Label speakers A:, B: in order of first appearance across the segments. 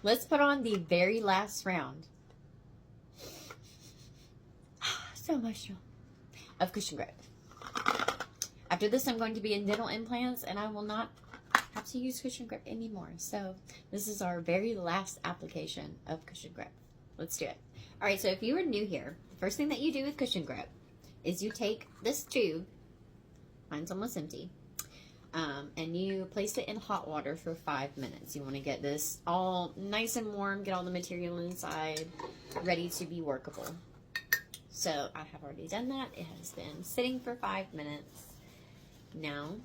A: let's put on the very last round. So emotional. Of cushion grip. After this, I'm going to be in dental implants, and I will not have to use cushion grip anymore. So this is our very last application of cushion grip. Let's do it. All right, so if you are new here, the first thing that you do with cushion grip is you take this tube, mine's almost empty, and you place it in hot water for 5 minutes. You want to get this all nice and warm, get all the material inside, ready to be workable. So I have already done that. It has been sitting for 5 minutes. Now,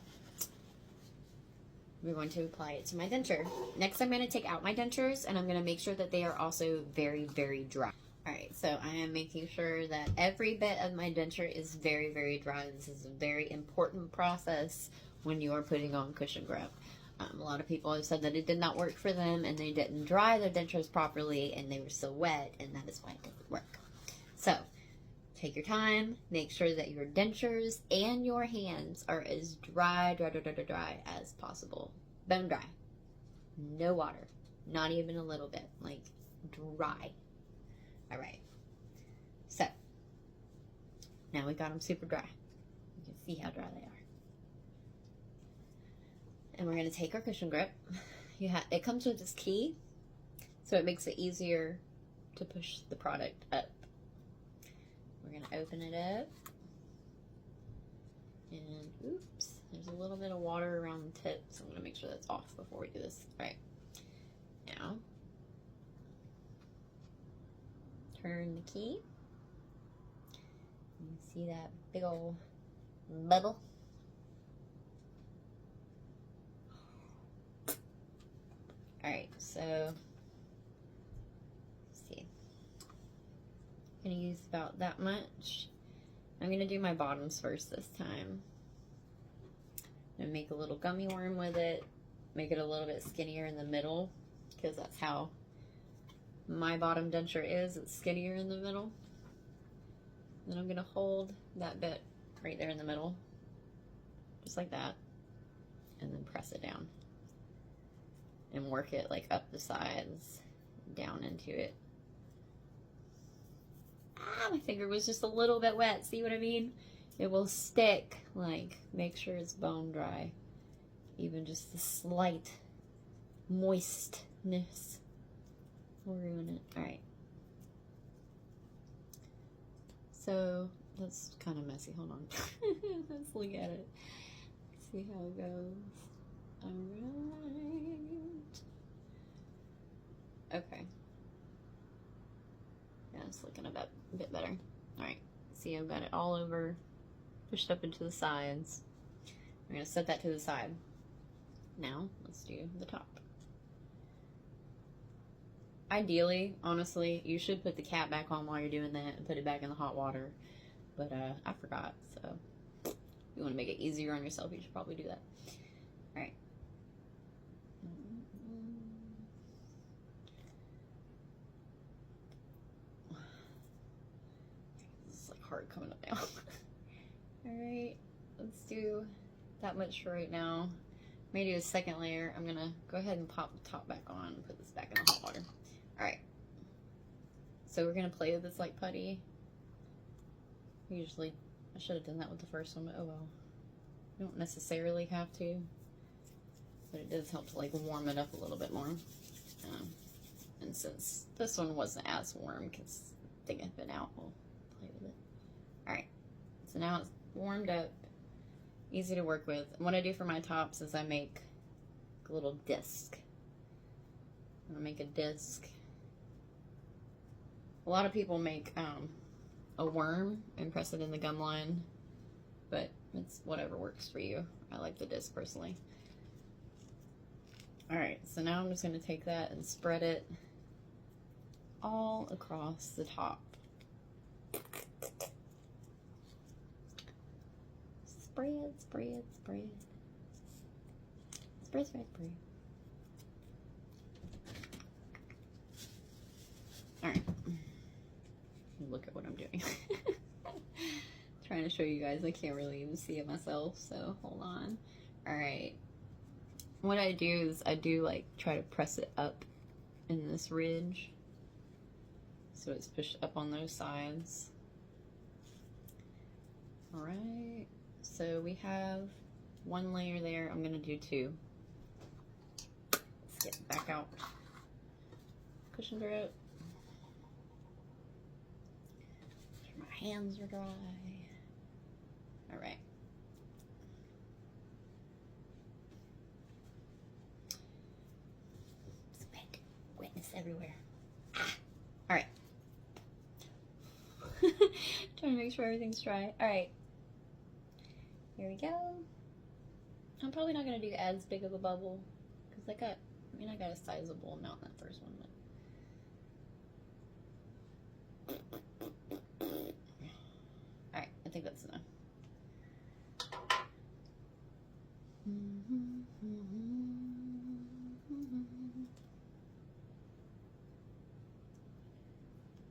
A: we're going to apply it to my denture. Next, I'm going to take out my dentures, and I'm going to make sure that they are also very, very dry. All right, so I am making sure that every bit of my denture is very, very dry. This is a very important process when you are putting on cushion grip. A lot of people have said that it did not work for them, and they didn't dry their dentures properly, and they were still wet, and that is why it didn't work. So, take your time, make sure that your dentures and your hands are as dry as possible. Bone dry. No water. Not even a little bit. Like, dry. Alright. So, now we got them super dry. You can see how dry they are. And we're going to take our cushion grip. It comes with this key, so it makes it easier to push the product up. We're going to open it up. And, oops, there's a little bit of water around the tip, so I'm going to make sure that's off before we do this. All right. Now, turn the key. You see that big old bubble? All right, so, let's see. I'm going to use about that much. I'm going to do my bottoms first this time. I'm going to make a little gummy worm with it. Make it a little bit skinnier in the middle, because that's how my bottom denture is. It's skinnier in the middle. Then I'm going to hold that bit right there in the middle, just like that, and then press it down. And work it like up the sides, down into it. Ah, my finger was just a little bit wet. See what I mean? It will stick. Like, make sure it's bone dry. Even just the slight moistness will ruin it. Alright. So, that's kind of messy. Hold on. Let's look at it. See how it goes. Alright. Okay. Yeah, it's looking a bit better. Alright. See, I've got it all over, pushed up into the sides. I'm going to set that to the side. Now, let's do the top. Ideally, honestly, you should put the cap back on while you're doing that and put it back in the hot water. But I forgot, so if you want to make it easier on yourself, you should probably do that. Alright. This is like hard coming up now. Alright, let's do that much for right now. May do a second layer. I'm gonna go ahead and pop the top back on and put this back in the hot water. Alright. So we're gonna play with this like putty. Usually, I should have done that with the first one, but oh well. You don't necessarily have to, but it does help to like warm it up a little bit more. And since this one wasn't as warm because they have been out, we'll play with it. Alright, so now it's warmed up, easy to work with. And what I do for my tops is I make a little disc. I'm gonna make a disc. A lot of people make a worm and press it in the gum line, but it's whatever works for you. I like the disc personally. Alright, so now I'm just going to take that and spread it all across the top. Spread, spread, spread. Spread, spread, spread. Alright. Look at what I'm doing. Trying to show you guys. I can't really even see it myself, so hold on. Alright. What I do is I do like try to press it up in this ridge. So it's pushed up on those sides. All right, so we have one layer there. I'm gonna do two. Let's get back out cushion grip. My hands are dry. All right. It's wet. Wetness everywhere. All right. Trying to make sure everything's dry. All right. Here we go. I'm probably not gonna do as big of a bubble because I got a sizable amount in that first one. All right, I think that's enough.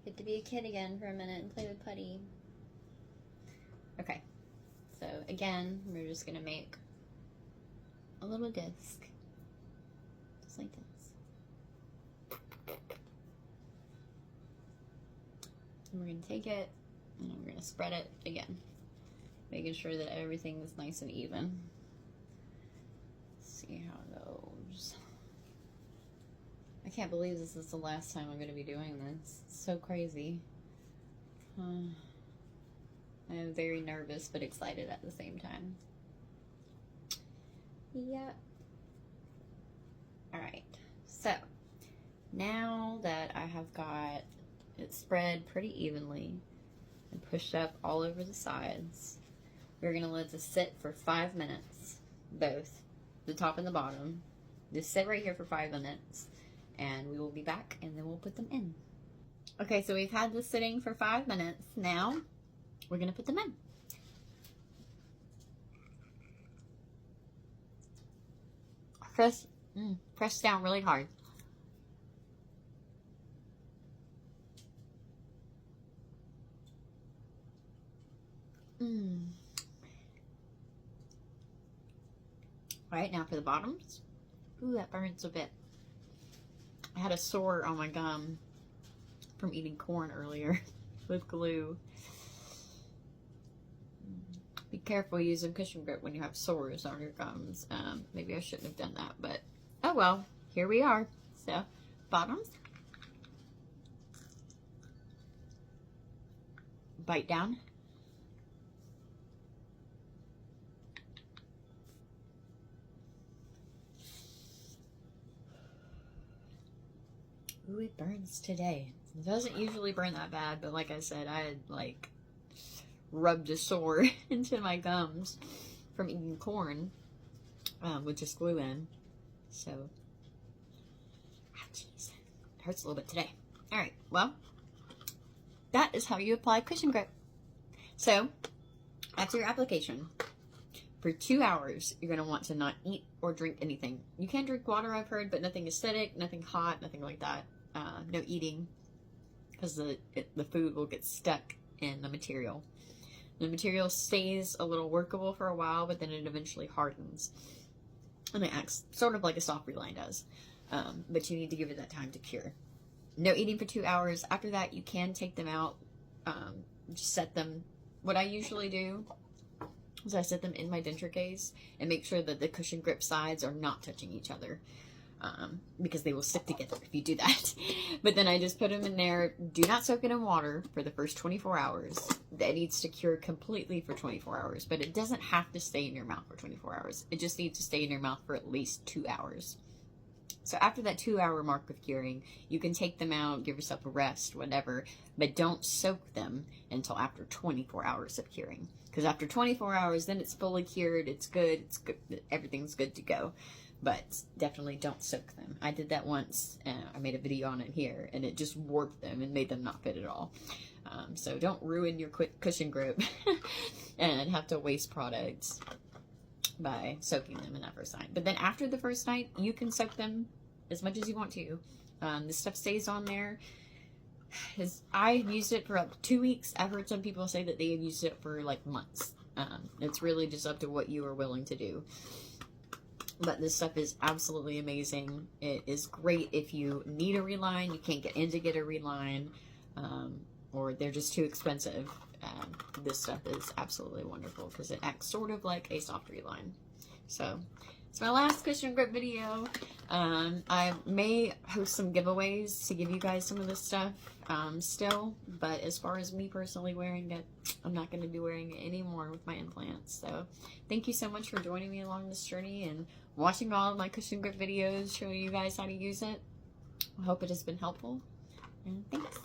A: Get to be a kid again for a minute and play with putty. Okay, so again, we're just gonna make a little disc, just like this. And we're gonna take it and we're gonna spread it again, making sure that everything is nice and even. Let's see how it goes. I can't believe this is the last time I'm going to be doing this. It's so crazy. I am very nervous but excited at the same time. Yep. Alright, so now that I have got it spread pretty evenly and pushed up all over the sides, we're going to let this sit for 5 minutes, both the top and the bottom. Just sit right here for 5 minutes. And we will be back and then we'll put them in. Okay, so we've had this sitting for 5 minutes. Now we're gonna put them in. Press down really hard. All right, now for the bottoms. Ooh, that burns a bit. I had a sore on my gum from eating corn earlier with glue. Be careful using cushion grip when you have sores on your gums. Maybe I shouldn't have done that, but oh well, here we are. So, bottoms. Bite down. Ooh, it burns today. It doesn't usually burn that bad, but like I said, I had like rubbed a sore into my gums from eating corn with just glue in. So, jeez, it hurts a little bit today. All right, well, that is how you apply cushion grip. So, after your application, for 2 hours, you're going to want to not eat or drink anything. You can drink water, I've heard, but nothing acidic, nothing hot, nothing like that. No eating, because the food will get stuck in the material. The material stays a little workable for a while, but then it eventually hardens. And it acts sort of like a soft reline does. But you need to give it that time to cure. No eating for 2 hours. After that, you can take them out. Just set them. What I usually do is I set them in my denture case and make sure that the cushion grip sides are not touching each other. Because they will stick together if you do that. But then I just put them in there. Do not soak it in water for the first 24 hours. That needs to cure completely for 24 hours. But it doesn't have to stay in your mouth for 24 hours. It just needs to stay in your mouth for at least 2 hours. So after that 2-hour mark of curing, you can take them out, give yourself a rest, whatever. But don't soak them until after 24 hours of curing. Because after 24 hours, then it's fully cured. It's good. Everything's good to go. But definitely don't soak them. I did that once, and I made a video on it here, and it just warped them and made them not fit at all. So don't ruin your cushion grip and have to waste products by soaking them in that first night. But then after the first night, you can soak them as much as you want to. This stuff stays on there. I've used it for up to 2 weeks. I've heard some people say that they have used it for like months. It's really just up to what you are willing to do. But this stuff is absolutely amazing. It is great if you need a reline, you can't get in to get a reline, or they're just too expensive. This stuff is absolutely wonderful because it acts sort of like a soft reline. So it's my last cushion grip video. I may host some giveaways to give you guys some of this stuff still, but as far as me personally wearing it, I'm not going to be wearing it anymore with my implants. So thank you so much for joining me along this journey and watching all of my cushion grip videos showing you guys how to use it. I hope it has been helpful, and thanks.